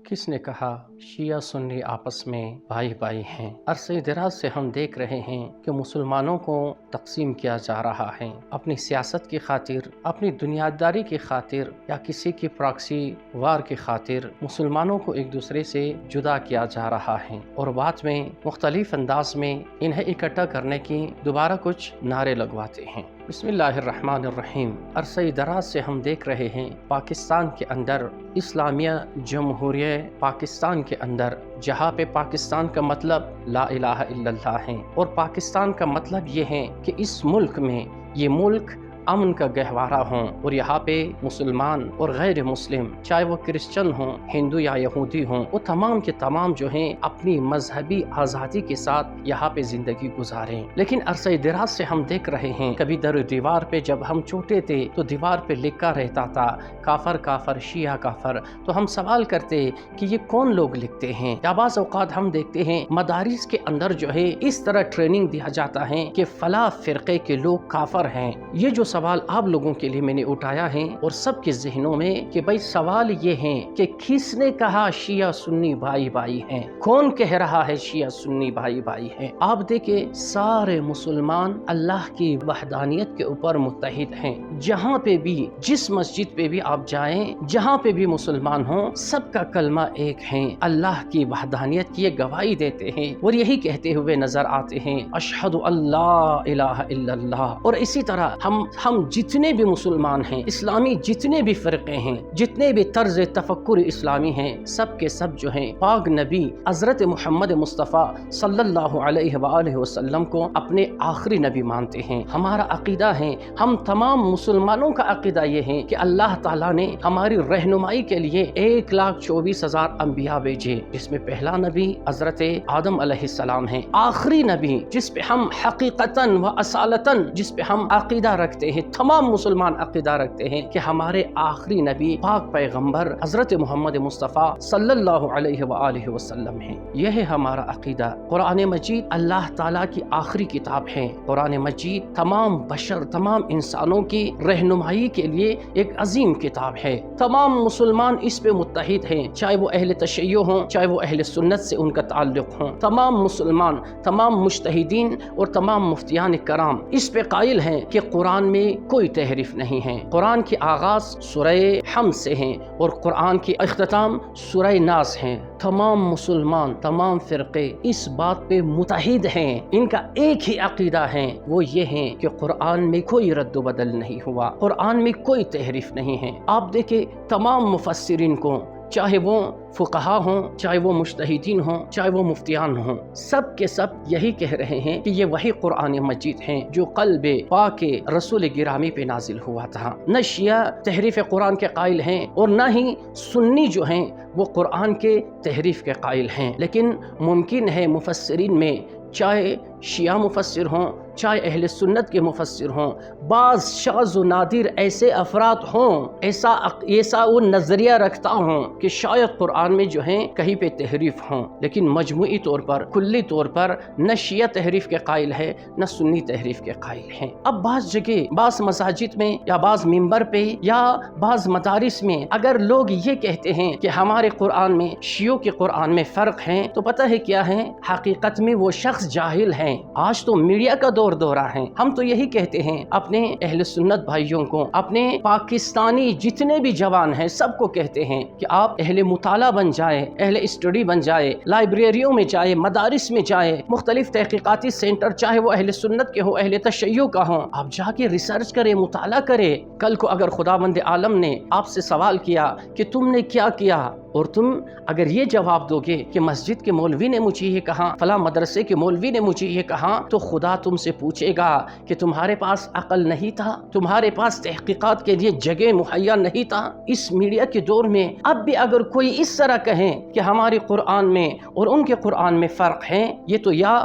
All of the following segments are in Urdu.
کس نے کہا شیعہ سنی آپس میں بھائی بھائی ہیں؟ عرصے دراز سے ہم دیکھ رہے ہیں کہ مسلمانوں کو تقسیم کیا جا رہا ہے، اپنی سیاست کی خاطر، اپنی دنیاداری کی خاطر یا کسی کی پراکسی وار کی خاطر مسلمانوں کو ایک دوسرے سے جدا کیا جا رہا ہے، اور بعد میں مختلف انداز میں انہیں اکٹھا کرنے کی دوبارہ کچھ نعرے لگواتے ہیں۔ بسم اللہ الرحمن الرحیم۔ عرصے دراز سے ہم دیکھ رہے ہیں پاکستان کے اندر اسلامیہ جمہوریہ پاکستان کے اندر، جہاں پہ پاکستان کا مطلب لا الہ الا اللہ ہے، اور پاکستان کا مطلب یہ ہے کہ اس ملک میں یہ ملک امن کا گہوارہ ہوں، اور یہاں پہ مسلمان اور غیر مسلم، چاہے وہ کرسچن ہوں، ہندو یا یہودی ہوں، وہ تمام کے تمام جو ہیں اپنی مذہبی آزادی کے ساتھ یہاں پہ زندگی گزاریں۔ لیکن عرصہ دراز سے ہم دیکھ رہے ہیں، کبھی در دیوار پہ جب ہم چھوٹے تھے تو دیوار پہ لکھا رہتا تھا کافر کافر شیعہ کافر، تو ہم سوال کرتے کہ یہ کون لوگ لکھتے ہیں؟ یا بعض اوقات ہم دیکھتے ہیں مدارس کے اندر جو ہے اس طرح ٹریننگ دیا جاتا ہے کہ فلاں فرقے کے لوگ کافر ہیں۔ یہ جو سوال آپ لوگوں کے لیے میں نے اٹھایا ہے اور سب کے ذہنوں میں کہ بھئی سوال یہ ہے کہ کس نے کہا شیعہ سنی بھائی بھائی ہیں؟ کون کہہ رہا ہے شیعہ سنی بھائی بھائی ہیں؟ آپ دیکھیں سارے مسلمان اللہ کی وحدانیت کے اوپر متحد ہیں۔ جہاں پہ بھی، جس مسجد پہ بھی آپ جائیں، جہاں پہ بھی مسلمان ہوں، سب کا کلمہ ایک ہے، اللہ کی وحدانیت کی یہ گواہی دیتے ہیں اور یہی کہتے ہوئے نظر آتے ہیں اشہد اللہ الہ الا اللہ۔ اور اسی طرح ہم جتنے بھی مسلمان ہیں، اسلامی جتنے بھی فرقے ہیں، جتنے بھی طرز تفکر اسلامی ہیں، سب کے سب جو ہیں پاک نبی حضرت محمد مصطفیٰ صلی اللہ علیہ وآلہ وسلم کو اپنے آخری نبی مانتے ہیں۔ ہمارا عقیدہ ہے، ہم تمام مسلمانوں کا عقیدہ یہ ہے کہ اللہ تعالیٰ نے ہماری رہنمائی کے لیے 1,24,000 انبیاء بھیجے، جس میں پہلا نبی حضرت آدم علیہ السلام ہے، آخری نبی جس پہ ہم حقیقتاً و اصالتاً جس پہ ہم عقیدہ رکھتے ہیں، تمام مسلمان عقیدہ رکھتے ہیں کہ ہمارے آخری نبی پاک پیغمبر حضرت محمد مصطفیٰ صلی اللہ علیہ وآلہ وسلم ہیں۔ یہ ہے ہمارا عقیدہ۔ قرآن مجید اللہ تعالیٰ کی آخری کتاب ہے۔ قرآن مجید تمام بشر، تمام انسانوں کی رہنمائی کے لیے ایک عظیم کتاب ہے۔ تمام مسلمان اس پہ متحد ہیں، چاہے وہ اہل تشیع ہوں، چاہے وہ اہل سنت سے ان کا تعلق ہوں۔ تمام مسلمان، تمام مجتہدین اور تمام مفتیان کرام اس پہ قائل ہیں کہ قرآن میں کوئی تحریف نہیں ہے۔ قرآن کی آغاز سورہ حمد سے ہیں اور قرآن کی اختتام سورہ ناس ہیں۔ تمام مسلمان، تمام فرقے اس بات پہ متحد ہیں، ان کا ایک ہی عقیدہ ہے، وہ یہ ہے کہ قرآن میں کوئی رد و بدل نہیں ہوا، قرآن میں کوئی تحریف نہیں ہے۔ آپ دیکھیں تمام مفسرین کو، چاہے وہ فقہا ہوں، چاہے وہ مجتہدین ہوں، چاہے وہ مفتیان ہوں، سب کے سب یہی کہہ رہے ہیں کہ یہ وہی قرآن مجید ہیں جو قلب پاک رسول گرامی پہ نازل ہوا تھا۔ نہ شیعہ تحریف قرآن کے قائل ہیں اور نہ ہی سنی جو ہیں وہ قرآن کے تحریف کے قائل ہیں، لیکن ممکن ہے مفسرین میں چاہے شیعہ مفسر ہوں، چاہے اہل سنت کے مفسر ہوں، بعض شاذ و نادر ایسے افراد ہوں، ایسا وہ نظریہ رکھتا ہوں کہ شاید قرآن میں جو ہیں کہیں پہ تحریف ہوں، لیکن مجموعی طور پر، کلی طور پر نہ شیعہ تحریف کے قائل ہے، نہ سنی تحریف کے قائل ہیں۔ اب بعض جگہ، بعض مساجد میں یا بعض ممبر پہ یا بعض مدارس میں اگر لوگ یہ کہتے ہیں کہ ہمارے قرآن میں شیعوں کے قرآن میں فرق ہیں، تو پتہ ہے کیا ہے؟ حقیقت میں وہ شخص جاہل ہیں۔ آج تو میڈیا کا دورہ ہے، ہم تو یہی کہتے ہیں اپنے اہل سنت بھائیوں کو، اپنے پاکستانی جتنے بھی جوان ہیں سب کو کہتے ہیں کہ آپ اہل مطالعہ بن جائے، اہل اسٹڈی بن جائے، لائبریریوں میں جائے، مدارس میں جائے، مختلف تحقیقاتی سینٹر، چاہے وہ اہل سنت کے ہو، اہل تشیع کا ہو، آپ جا کے ریسرچ کرے، مطالعہ کرے۔ کل کو اگر خداوند عالم نے آپ سے سوال کیا کہ تم نے کیا کیا، اور تم اگر یہ جواب دو گے کہ مسجد کے مولوی نے مجھے یہ کہا، فلاں مدرسے کے مولوی نے مجھے یہ کہا، تو خدا تم سے پوچھے گا کہ تمہارے پاس عقل نہیں تھا، تمہارے پاس تحقیقات کے لیے جگہ مہیا نہیں تھا۔ اس میڈیا کے دور میں اب بھی اگر کوئی اس طرح کہے کہ ہمارے قرآن میں اور ان کے قرآن میں فرق ہے، یہ تو یا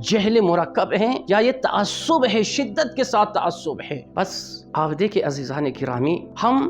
جہل مرکب ہے یا یہ تعصب ہے، شدت کے ساتھ تعصب ہے۔ بس آپ دیکھیں عزیزان گرامی، ہم